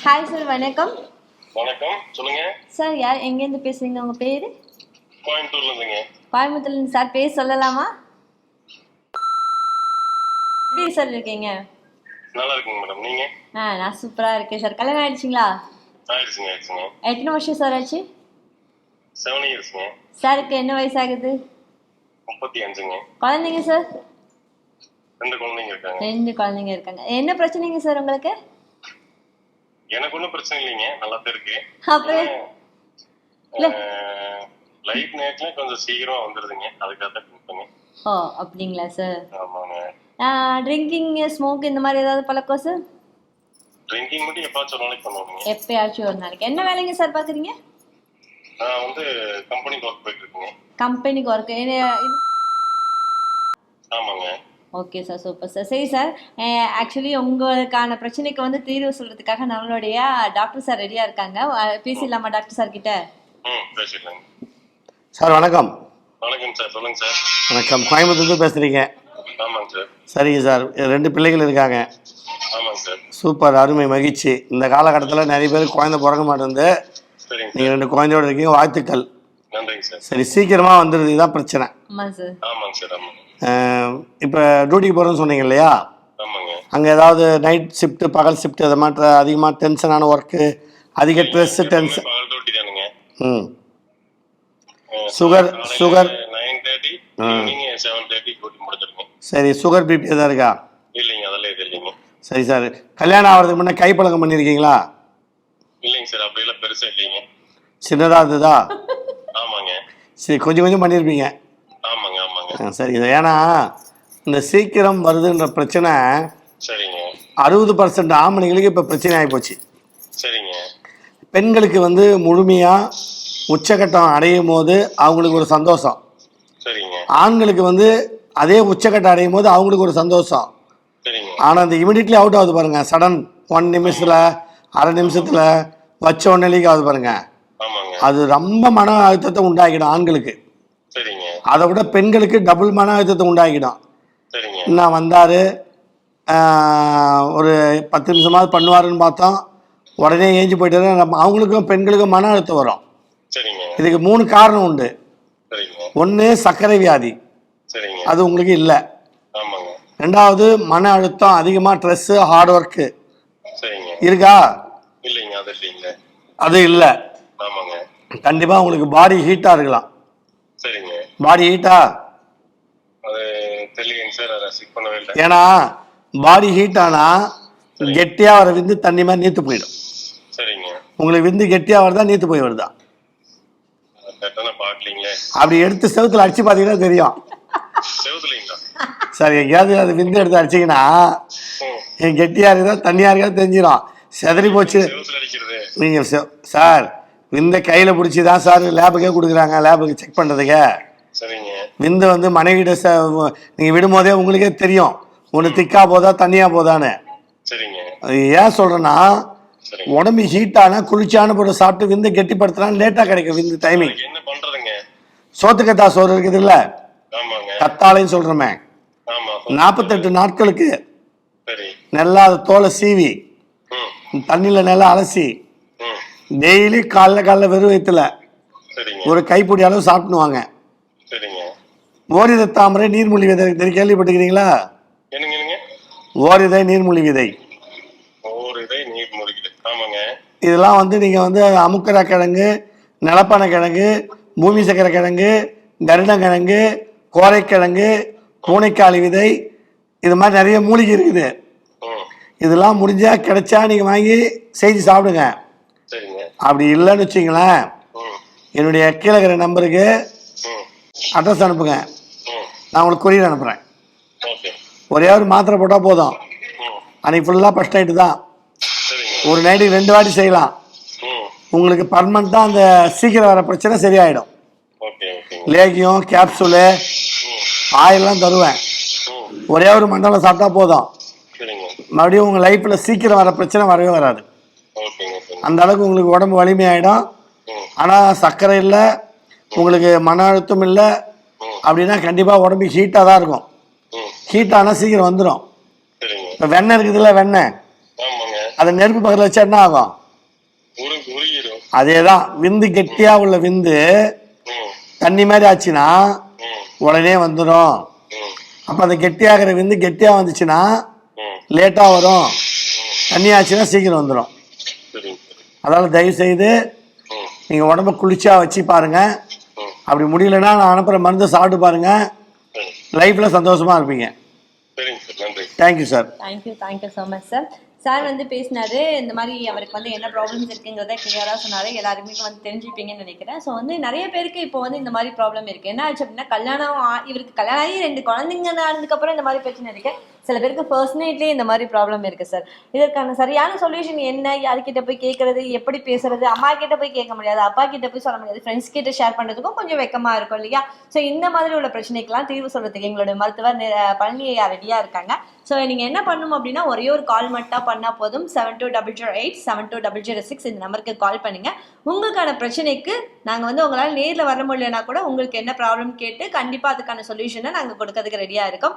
Hi sir, வணக்கம். வணக்கம், சொல்லுங்க சார், யார் எங்கேருந்து பேசுறீங்க? உங்க பேரு? கோயம்புத்தூர்ல இருந்துங்க. கோயம்புத்தூர்ல இருந்து. சார் பேர் சொல்லலாமா? எப்படி சார் இருக்கீங்க? நல்லா இருக்குங்க மேடம். நீங்க? நான் சூப்பரா இருக்கேன் சார். கல்யாணம் ஆயிடுச்சுங்களா? ஆயிடுச்சுங்க. எத்தனை வருஷம் சார் ஆச்சு? 7 இயர்ஸ்ங்க. சாருக்கு என்ன வயசு ஆகுது? 35ங்க. குழந்தைங்க சார்? 2 குழந்தைங்க இருக்காங்க. 2 குழந்தைங்க இருக்காங்க. என்ன பிரச்சனைங்க சார் உங்களுக்கு? எனக்கு ஒன்றும் பிரச்சனை இல்லைங்க, நல்லா தான் இருக்கு. அப்புறம் லைஃப் நேரத்துல கொஞ்சம் சீக்கிரமா வந்துருதுங்க, அதுக்காக தான் கொடுப்பேங்க. ஓ, அப்படிங்களா சார்? ஆமாங்க. ட்ரிங்கிங், ஸ்மோக் இந்த மாதிரி ஏதாவது பழக்கம் சார்? ட்ரிங்கிங் மட்டும் எப்பாச்சும் ஒரு நாளைக்கு பண்ணுவாங்க. எப்பயாச்சும் ஒரு நாளைக்கு. என்ன வேலைங்க சார் பாக்குறீங்க? நான் வந்து கம்பெனிக்கு ஒர்க் போயிட்டு இருக்கேங்க. கம்பெனிக்கு ஒர்க்? ஆமாங்க. Okay sir, super sir. சரி சார், ஆக்சுவலி உங்களுக்கான பிரச்சனைக்கு வந்து தீர்வு சொல்றதுக்காக நம்மளுடைய டாக்டர் சார் ரெடியா இருக்காங்க. பேசிடலாமா டாக்டர் சார் கிட்ட? பேசிடலாங்க. சார் வணக்கம். வணக்கம் சார், சொல்லுங்க சார். வணக்கம், கோயம்புத்தூர்லேருந்து பேசுகிறீங்க? ஆமாங்க சார். சரிங்க சார், 2 பிள்ளைகள் இருக்காங்க. ஆமாங்க சார். சூப்பர், அருமை, மகிழ்ச்சி. இந்த காலகட்டத்தில் நிறைய பேர் குழந்தை பிறக்க மாட்டேங்குது. சரிங்க. நீங்கள் 2 குழந்தையோட இருக்கீங்க, வாழ்த்துக்கள். நன்றிங்க சார். சரி, சீக்கிரமாக வந்துடுது, இதுதான் பிரச்சனை. ஆமாம் சார். ஆமாங்க சார். ஆமாங்க. இப்போ டியூட்டிக்கு போகிறோன்னு சொன்னீங்க இல்லையா? ஆமாங்க. அங்கே ஏதாவது நைட் ஷிஃப்ட்டு, பகல் ஷிஃப்ட், அது மாதிரி அதிகமாக டென்ஷனான ஒர்க்கு, அதிக ஸ்ட்ரெஸ்ஸு, டென்ஷன்? பகல் டியூட்டி தானுங்க. சுகர் 9:30 ஈவினிங் 7:30 டியூட்டி முடிஞ்சிருங்க. சரி, சுகர் பிபி எதாவது இருக்கா? இல்லைங்க, அதெல்லாம் இது இல்லைங்க. சரி சார், கல்யாணம் ஆகிறதுக்கு முன்னே கைப்பழக்கம் பண்ணியிருக்கீங்களா? இல்லைங்க சார், அப்படியெல்லாம் பெருசா இல்லைங்க. சின்னதாக இருந்ததா? ஆமாங்க. சரி, கொஞ்சம் பண்ணியிருப்பீங்க. ஆமாங்க. சரி, இது ஏன்னா இந்த சீக்கிரம் வருதுன்ற பிரச்சனை சரிங்க. 60% ஆம்பளைங்களுக்கு இப்போ பிரச்சனை ஆகிப்போச்சு. சரிங்க. பெண்களுக்கு வந்து முழுமையாக உச்சக்கட்டம் அடையும் போது அவங்களுக்கு ஒரு சந்தோஷம். சரிங்க. ஆண்களுக்கு வந்து அதே உச்சக்கட்டம் அடையும் போது அவங்களுக்கு ஒரு சந்தோஷம். சரிங்க. ஆனால் அந்த இமிடியட்லி அவுட் ஆகுது பாருங்க, சடன் 1 நிமிஷத்தில், அரை நிமிஷத்தில் வச்ச உடனே லீக் ஆகுது பாருங்க. ஆமாங்க. அது ரொம்ப மன அழுத்தத்தை உண்டாக்கிடும் ஆண்களுக்கு. சரிங்க. அதை விட பெண்களுக்கு டபுள் மன அழுத்தத்தை உண்டாக்கிடும். சரிங்க. நான் வந்தார், ஒரு 10 நிமிஷமாவது பண்ணுவாருன்னு பார்த்தோம், உடனே ஏஞ்சி போயிட்டாரு. அவங்களுக்கும் பெண்களுக்கும் மன அழுத்தம் வரும். சரிங்க. இதுக்கு 3 காரணம் உண்டு. சரிங்க. 1 சர்க்கரை வியாதி, சரிங்க. அது உங்களுக்கு இல்லை. ஆமாங்க. 2வது மன அழுத்தம், அதிகமாக ஸ்ட்ரெஸ்ஸு, ஹார்ட் ஒர்க்கு சரிங்க. இருக்கா? இல்லைங்க, அது இல்லைங்க. அது இல்லை. ஆமாங்க. கண்டிப்பாக உங்களுக்கு பாடி ஹீட்டாக இருக்கலாம். சரிங்க. பாடி ஹீட்டா? அது தெரியலைங்க சார், அதை செக் பண்ணவே இல்லை. ஏன்னா பாடி ஹீட் ஆனால் கெட்டியாக வர விந்து தண்ணி மாதிரி நீத்து போயிடும். சரிங்க. உங்களுக்கு விந்து கெட்டியாக வருதா நீத்து போய் வருதா? பார்க்கலீங்களே. அப்படி எடுத்து செவுத்துல அடிச்சு பார்த்தீங்கன்னா தெரியும். செவுத்துலீங்களா? சார், எங்கேயாவது அது விந்து எடுத்து அடிச்சிங்கன்னா கெட்டியாக இருக்குதா தண்ணியாக இருக்கா தெரிஞ்சிடும். செதறி போச்சு. நீங்கள் சார், விந்தை கையில் பிடிச்சி தான் சார் லேபுக்கே கொடுக்குறாங்க, லேபுக்கு செக் பண்ணுறதுக்கு. சரிங்க. விந்து வந்து மனைவிட நீங்கள் விடும்போதே உங்களுக்கே தெரியும், ஒன்று திக்கா போதா தண்ணியாக போதான்னு. சரிங்க. அது ஏன் சொல்கிறேன்னா, உடம்பு ஹீட்டான குளிர்ச்சியான பொருள் சாப்பிட்டு விந்து கெட்டிப்படுத்தினா லேட்டாக கிடைக்கும் விந்து டைமிங். என்ன பண்ணுறதுங்க? சோத்துக்கத்தா சோறு இருக்குது இல்லை, ஆமாங்க, கத்தாழைன்னு சொல்கிறோமே, 48 நாட்களுக்கு நல்லா அதை தோலை சீவி தண்ணியில் நல்லா அலசி டெய்லி காலைல வெறும் வயிற்றுல ஒரு கைப்பிடி அளவு சாப்பிடுவாங்க. ஓரித தாமரை நீர்மூழ்கி விதை கேள்விப்பட்டுக்கிறீங்களா? ஓரிதை நீர்மூழ்கி விதை, இதெல்லாம் வந்து நீங்கள் வந்து அமுக்கர கிழங்கு, நிலப்பனை கிழங்கு, பூமி சக்கரை கிழங்கு, கருடங்கிழங்கு, கோரைக்கிழங்கு, பூனைக்காளி விதை, இது மாதிரி நிறைய மூலிகை இருக்குது. இதெல்லாம் முடிஞ்சா கிடைச்சா நீங்கள் வாங்கி செஞ்சு சாப்பிடுங்க. அப்படி இல்லைன்னு வச்சிங்களேன், என்னுடைய கீழே இருக்கிற நம்பருக்கு அட்ரஸ் அனுப்புங்க, நான் உங்களுக்கு கொரியர் அனுப்புகிறேன். ஒரே ஒரு மாத்திரை போட்டால் போதும். அன்றைக்கி ஃபுல்லாக ஃபஸ்ட் நைட்டு தான், ஒரு நைட்டுக்கு 2 வாட்டி செய்யலாம். உங்களுக்கு பர்மனெண்ட்டாக அந்த சீக்கிரம் வர பிரச்சனை சரியாயிடும். லேகியம், கேப்சூலு, ஆயிலெலாம் தருவேன். ஒரே ஒரு மண்டலம் சாப்பிட்டா போதும், மறுபடியும் உங்கள் லைஃப்பில் சீக்கிரம் வர பிரச்சனை வரவே வராது. அந்த அளவுக்கு உங்களுக்கு உடம்பு வலிமையாயிடும். ஆனால் சர்க்கரை இல்லை, உங்களுக்கு மன அழுத்தம் இல்லை அப்படின்னா கண்டிப்பாக உடம்பு ஹீட்டாக தான் இருக்கும். ஹீட் ஆனால் சீக்கிரம் வந்துடும். சரிங்க. இப்போ வெண்ணெய் இருக்குதுல்ல, வெண்ணெய் ஆமாங்க. அதை நெருப்பு பக்கத்தில் வச்சா என்ன ஆகும்? உருகிடும். அதே தான், விந்து கெட்டியாக உள்ள விந்து தண்ணி மாதிரி ஆச்சுன்னா உடனே வந்துடும். அப்போ அந்த கெட்டியாகிற விந்து கெட்டியாக வந்துச்சுன்னா லேட்டாக வரும், தண்ணி ஆச்சுன்னா சீக்கிரம் வந்துடும். அதனால் தயவு செய்து நீங்கள் உடம்ப குளிர்ச்சியாக வச்சு பாருங்கள். அப்படி முடியலன்னா நான் அனுப்புகிற மருந்தை சாப்பிட்டு பாருங்கள், லைஃப்பில் சந்தோஷமாக இருப்பீங்க. Thank you sir. Thank you so much sir. Sir வந்து பேசினாரு, இந்த மாதிரி அவருக்கு வந்து என்ன ப்ராப்ளம்ஸ் இருக்குங்கிறத கிளியராக சொன்னார். எல்லாருமே வந்து தெரிஞ்சுப்பீங்கன்னு நினைக்கிறேன். ஸோ வந்து நிறைய பேருக்கு இப்போ வந்து இந்த மாதிரி ப்ராப்ளம் இருக்குது. என்ன ஆச்சு அப்படின்னா, இவருக்கு கல்யாணம் ஆகி 2 குழந்தைங்க ஆனதுக்கப்புறம் இந்த மாதிரி பிரச்சனை இருக்குது. சில பேருக்கு ஃபர்ஸ்ட் நைட்லேயே இந்த மாதிரி ப்ராப்ளம் இருக்குது சார். இதற்கான சரியான சொல்யூஷன் என்ன? யார்கிட்ட போய் கேட்கறது, எப்படி பேசுறது? அம்மா கிட்ட போய் கேட்க முடியாது, அப்பா கிட்ட போய் சொல்ல முடியாது, ஃப்ரெண்ட்ஸ் கிட்ட ஷேர் பண்ணுறதுக்கும் கொஞ்சம் வெக்கமாக இருக்கும் இல்லையா? ஸோ இந்த மாதிரி உள்ள பிரச்சனைக்கெல்லாம் தீர்வு சொல்கிறதுக்கு எங்களோட மருத்துவர் பழனி ஐயா ரெடியாக இருக்காங்க. ஸோ நீங்கள் என்ன பண்ணணும் அப்படின்னா, ஒரே ஒரு கால் மட்டும் பண்ணால் போதும். 7208 72006 இந்த நம்பருக்கு கால் பண்ணுங்கள். உங்களுக்கான பிரச்சனைக்கு நாங்கள் வந்து உங்களால் நேரில் வர முடியலன்னா கூட உங்களுக்கு என்ன ப்ராப்ளம் கேட்டு கண்டிப்பாக அதுக்கான சொல்யூஷனை நாங்கள் கொடுக்கறதுக்கு ரெடியாக இருக்கோம்.